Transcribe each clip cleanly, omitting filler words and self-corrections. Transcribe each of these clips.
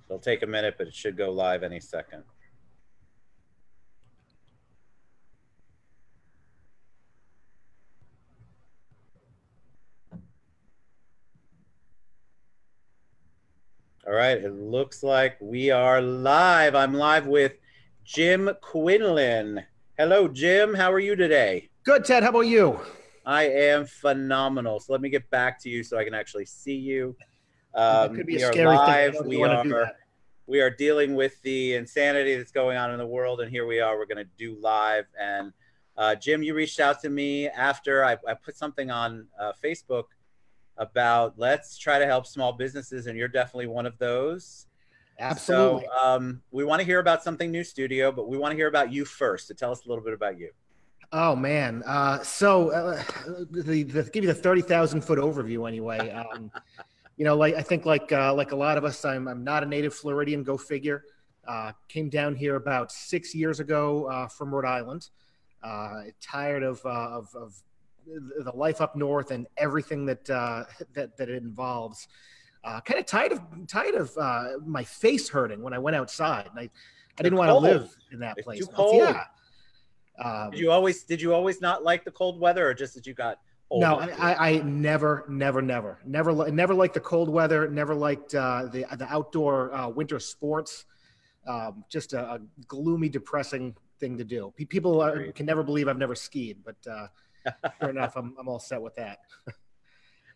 It'll take a minute, but it should go live any second. All right, it looks like we are live. I'm live with Jim Quinlan. Hello, Jim. How are you today? Good, Ted. How about you? I am phenomenal. So let me get back to you so I can actually see you. That could be We a are scary thing. I live. don't know if you want to do that. We are dealing with the insanity that's going on in the world, and here we are. We're going to do live. And Jim, you reached out to me after I put something on Facebook about let's try to help small businesses, and you're definitely one of those. Absolutely. So we want to hear about something new, studio, but we want to hear about you first. So tell us a little bit about you. Oh man. Give you the 30,000-foot overview anyway. I think like a lot of us, I'm not a native Floridian. Go figure. Came down here about 6 years ago from Rhode Island. Tired of the life up north and everything that it involves. Kind of tired of my face hurting when I went outside. And I didn't want to live in that place. Too cold. Yeah. Did you always not like the cold weather, or just that you got older? No, I never liked the cold weather. Never liked the outdoor winter sports. Just a gloomy, depressing thing to do. People can never believe I've never skied, but sure enough, I'm all set with that.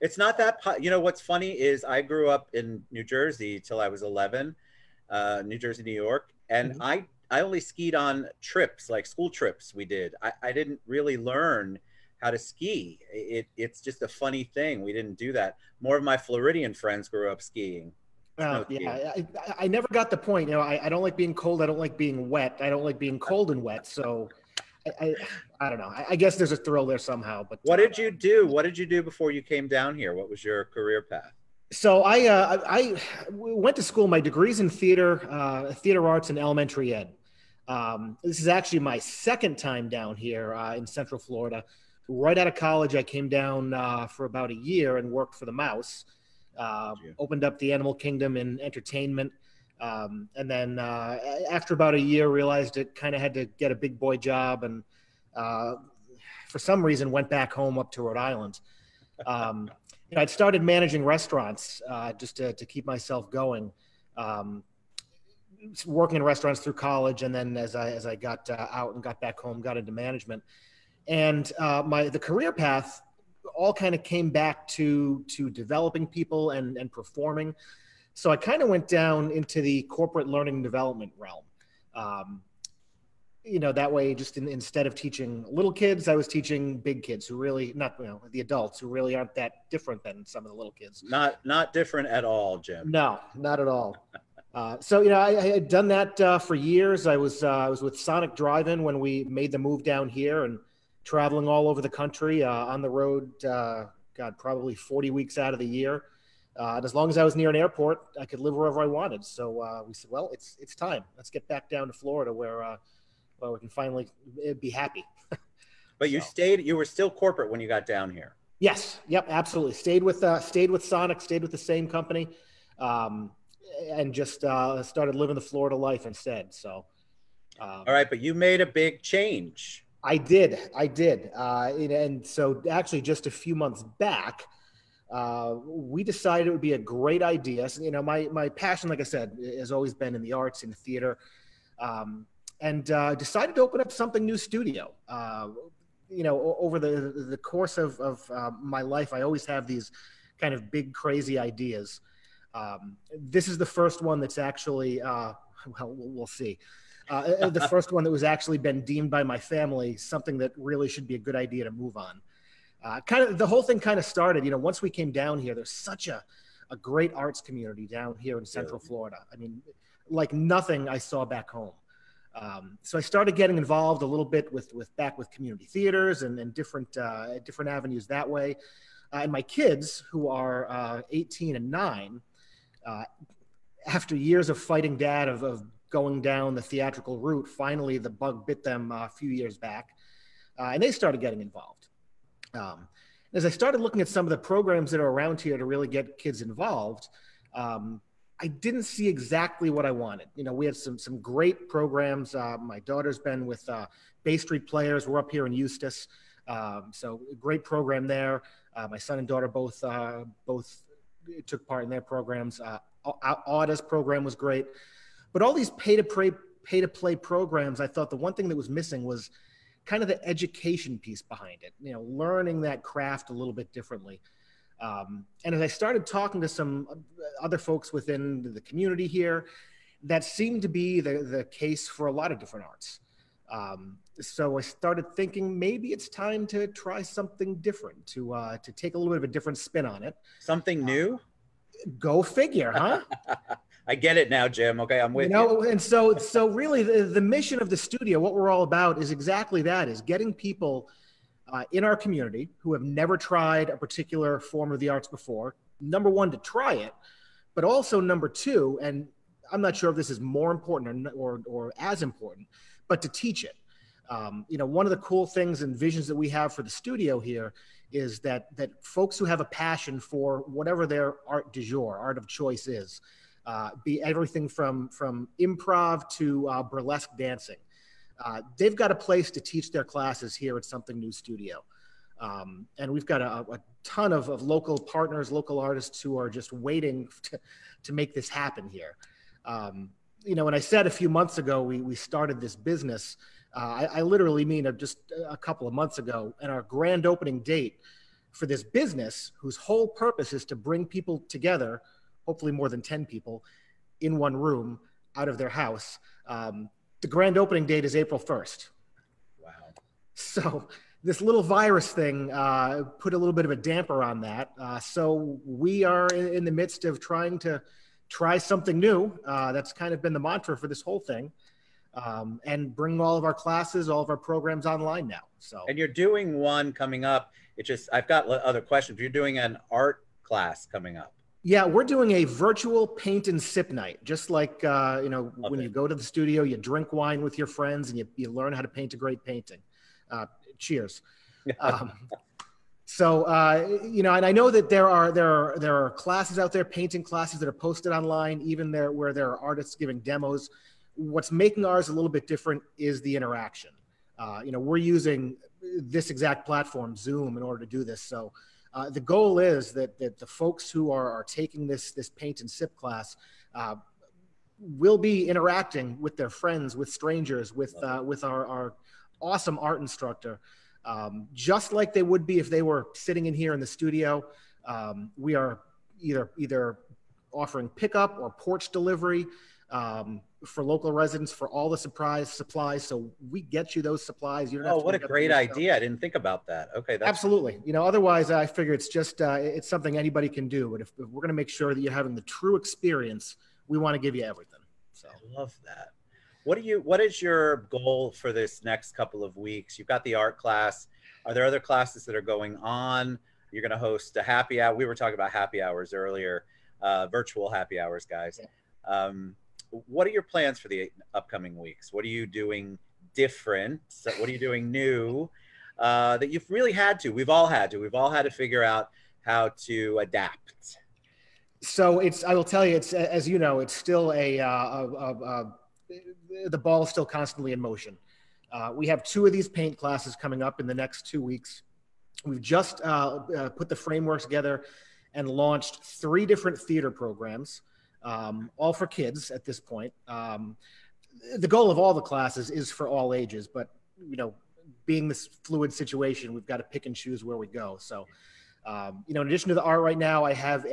It's not that. What's funny is I grew up in New Jersey till I was 11, New Jersey, New York, and I only skied on trips, like school trips we did. I didn't really learn how to ski. It's just a funny thing. We didn't do that. More of my Floridian friends grew up skiing. Yeah, I never got the point. I don't like being cold. I don't like being wet. I don't like being cold and wet. So I don't know. I guess there's a thrill there somehow. But what did you do? What did you do before you came down here? What was your career path? So I went to school. My degree's in theater arts and elementary ed. This is actually my second time down here in Central Florida. Right out of college, I came down for about a year and worked for the Mouse. Opened up the animal kingdom in entertainment. And then after about a year, realized it kind of had to get a big boy job. And for some reason, went back home up to Rhode Island. I'd started managing restaurants just to keep myself going. Working in restaurants through college, and then as I got out and got back home, got into management. And the career path all kind of came back to developing people and performing. So I kind of went down into the corporate learning and development realm. That way, just instead of teaching little kids, I was teaching big kids who really not, the adults who really aren't that different than some of the little kids. Not different at all, Jim. No, not at all. I had done that for years. I was with Sonic Drive-In when we made the move down here, and traveling all over the country on the road. Probably 40 weeks out of the year. And as long as I was near an airport, I could live wherever I wanted. So we said, well, it's time. Let's get back down to Florida where we can finally be happy. But you were still corporate when you got down here. Yes. Yep. Absolutely. Stayed with Sonic, stayed with the same company. And just started living the Florida life instead. So, all right, but you made a big change. I did. And so actually just a few months back, we decided it would be a great idea. So, my passion, like I said, has always been in the arts, in the theater, and decided to open up something new studio. Over the course of my life, I always have these kind of big, crazy ideas. This is the first one that's actually, we'll see. The first one that was actually been deemed by my family something that really should be a good idea to move on. The whole thing kind of started, once we came down here, there's such a great arts community down here in Central Florida. I mean, like nothing I saw back home. So I started getting involved a little bit with community theaters and different avenues that way. And my kids, who are 18 and 9, after years of fighting dad of going down the theatrical route, finally the bug bit them a few years back, and they started getting involved. As I started looking at some of the programs that are around here to really get kids involved, I didn't see exactly what I wanted. We had some great programs. My daughter's been with Bay Street Players. We're up here in Eustis. So great program there. My son and daughter both took part in their programs. Auda's program was great. But all these pay-to-play programs, I thought the one thing that was missing was kind of the education piece behind it, learning that craft a little bit differently. And as I started talking to some other folks within the community here, that seemed to be the case for a lot of different arts. So I started thinking maybe it's time to try something different, to take a little bit of a different spin on it. Something new? Go figure, huh? I get it now, Jim. Okay, I'm with you. And so really the mission of the studio, what we're all about is exactly that, is getting people in our community who have never tried a particular form of the arts before, number one, to try it, but also number two, and I'm not sure if this is more important or as important, but to teach it. One of the cool things and visions that we have for the studio here is that folks who have a passion for whatever their art du jour, art of choice is, be everything from improv to burlesque dancing. They've got a place to teach their classes here at Something New Studio. And we've got a ton of local partners, local artists who are just waiting to make this happen here. When I said a few months ago we started this business, I literally mean just a couple of months ago, and our grand opening date for this business, whose whole purpose is to bring people together, hopefully more than 10 people, in one room out of their house. The grand opening date is April 1st. Wow. So this little virus thing put a little bit of a damper on that. So we are in the midst of trying to try something new. That's kind of been the mantra for this whole thing. And bring all of our classes, all of our programs online now. So. And you're doing one coming up. I've got other questions. You're doing an art class coming up. Yeah, we're doing a virtual paint and sip night. Just like, when you go to the studio, you drink wine with your friends and you learn how to paint a great painting. Cheers. So, and I know that there are classes out there, painting classes that are posted online, even where there are artists giving demos. What's making ours a little bit different is the interaction. We're using this exact platform, Zoom, in order to do this. So the goal is that the folks who are taking this paint and sip class will be interacting with their friends, with strangers, with our awesome art instructor, just like they would be if they were sitting in here in the studio. We are either offering pickup or porch delivery for local residents for all the supplies. So we get you those supplies. You don't have to. What a great idea. I didn't think about that. Okay. Absolutely. Otherwise I figure it's just, it's something anybody can do. But if we're going to make sure that you're having the true experience, we want to give you everything. So I love that. What is your goal for this next couple of weeks? You've got the art class. Are there other classes that are going on? You're going to host a happy hour. We were talking about happy hours earlier, virtual happy hours, guys. Yeah. What are your plans for the upcoming weeks? What are you doing different? What are you doing new that you've really had to? We've all had to figure out how to adapt. So I will tell you, it's, as you know, it's still the ball is still constantly in motion. We have 2 of these paint classes coming up in the next 2 weeks. We've just put the framework together and launched 3 different theater programs. All for kids at this point. The goal of all the classes is for all ages, but being this fluid situation, we've got to pick and choose where we go. So, in addition to the art right now, I have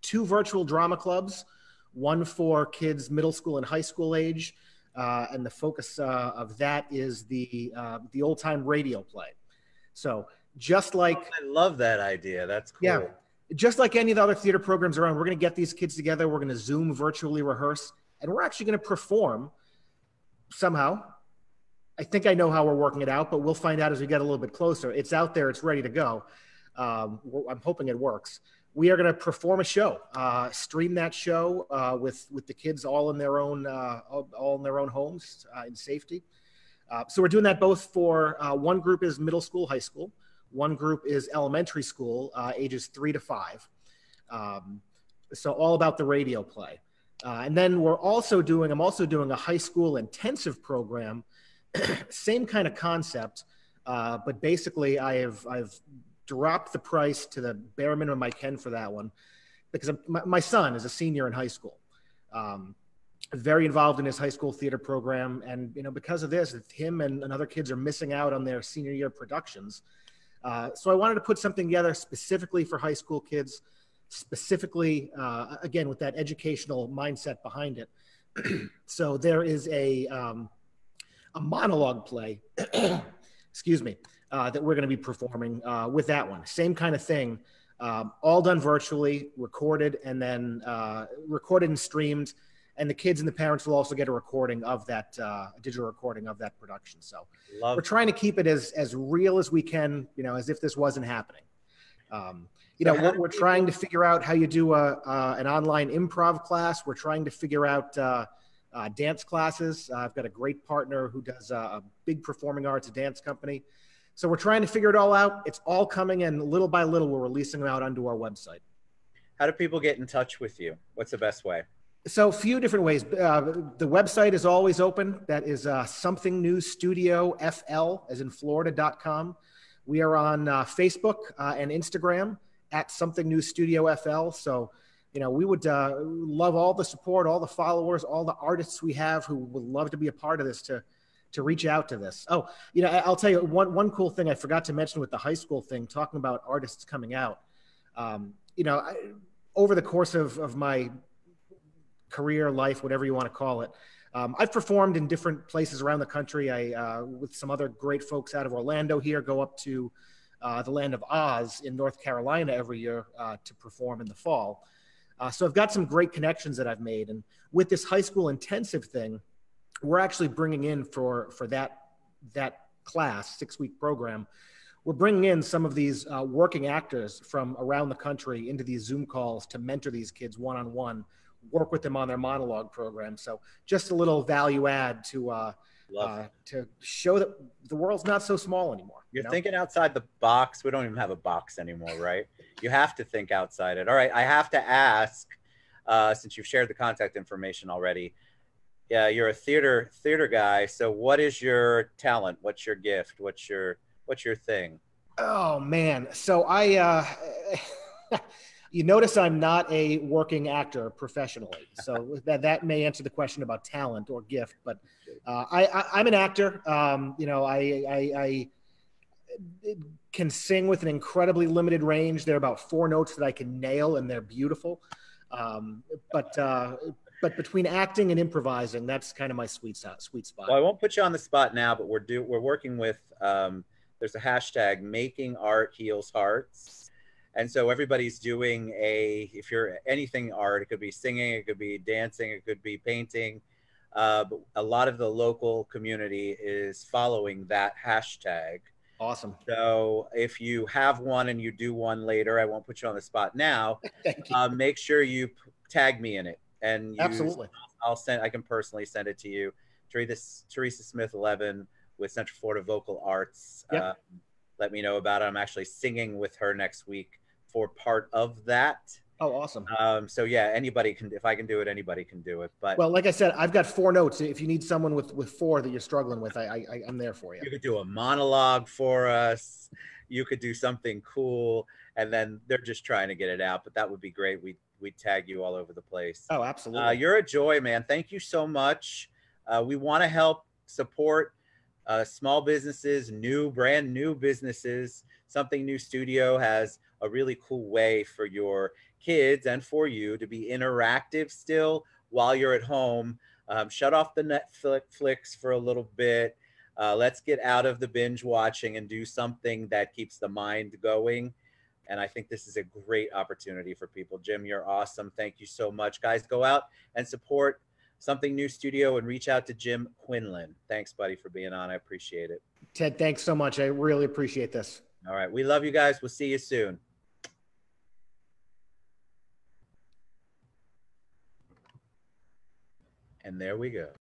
2 virtual drama clubs, one for kids middle school and high school age, and the focus of that is the old time radio play. So just like I love that idea. That's cool. Yeah. Just like any of the other theater programs around, we're going to get these kids together. We're going to Zoom virtually rehearse, and we're actually going to perform somehow. I think I know how we're working it out, but we'll find out as we get a little bit closer. It's out there. It's ready to go. I'm hoping it works. We are going to perform a show, stream that show with the kids all in their own homes in safety. So we're doing that both for one group is middle school, high school. One group is elementary school, ages 3 to 5. So all about the radio play. And then I'm also doing a high school intensive program, same kind of concept, but basically I've dropped the price to the bare minimum I can for that one because my son is a senior in high school. Very involved in his high school theater program. And, because of this, him and other kids are missing out on their senior year productions. So I wanted to put something together specifically for high school kids, specifically, again, with that educational mindset behind it. So there is a monologue play, excuse me, that we're going to be performing with that one. Same kind of thing, all done virtually, recorded, and then recorded and streamed. And the kids and the parents will also get a recording of that, a digital recording of that production. So we're trying to keep it as real as we can, as if this wasn't happening. We're trying to figure out how you do an online improv class. We're trying to figure out dance classes. I've got a great partner who does a big performing arts dance company. So we're trying to figure it all out. It's all coming, and little by little, we're releasing them out onto our website. How do people get in touch with you? What's the best way? So a few different ways. The website is always open. That is Something New Studio FL, as in Florida.com. We are on Facebook and Instagram at Something New Studio FL. So, we would love all the support, all the followers, all the artists we have who would love to be a part of this to reach out to this. Oh, I'll tell you one cool thing I forgot to mention with the high school thing, talking about artists coming out. Over the course of my career, life, whatever you want to call it, I've performed in different places around the country. I, with some other great folks out of Orlando here, go up to the land of Oz in North Carolina every year to perform in the fall. So I've got some great connections that I've made. And with this high school intensive thing, we're actually bringing in for that class, 6-week program, we're bringing in some of these working actors from around the country into these Zoom calls to mentor these kids one-on-one, work with them on their monologue program. So just a little value add to show that the world's not so small anymore. You're thinking outside the box. We don't even have a box anymore, right? You have to think outside it. All right, I have to ask, since you've shared the contact information already, yeah, you're a theater guy. So what is your talent? What's your gift? What's your thing? Oh man. So I you notice I'm not a working actor professionally. So that may answer the question about talent or gift, but I'm an actor. I can sing with an incredibly limited range. There are about 4 notes that I can nail, and they're beautiful. But between acting and improvising, that's kind of my sweet spot. Well, I won't put you on the spot now, but we're working with, there's a hashtag, Making Art Heals Hearts. And so everybody's doing if you're anything art, it could be singing, it could be dancing, it could be painting. But a lot of the local community is following that hashtag. Awesome. So if you have one and you do one later, I won't put you on the spot now. Thank you. Make sure you tag me in it. And absolutely, I can personally send it to you. Teresa Smith 11 with Central Florida Vocal Arts. Yep. Let me know about it. I'm actually singing with her next week for part of that. Oh, awesome. So yeah, anybody can. If I can do it, anybody can do it. But well, like I said, I've got 4 notes. If you need someone with 4 that you're struggling with, I'm there for you. You could do a monologue for us. You could do something cool, and then they're just trying to get it out. But that would be great. We'd tag you all over the place. Oh, absolutely. You're a joy, man. Thank you so much. We want to help support small businesses, brand new businesses. Something New Studio has a really cool way for your kids and for you to be interactive still while you're at home. Shut off the Netflix for a little bit. Let's get out of the binge watching and do something that keeps the mind going. And I think this is a great opportunity for people. Jim, you're awesome. Thank you so much. Guys, go out and support Something New Studio and reach out to Jim Quinlan. Thanks, buddy, for being on. I appreciate it. Ted, thanks so much. I really appreciate this. All right. We love you guys. We'll see you soon. And there we go.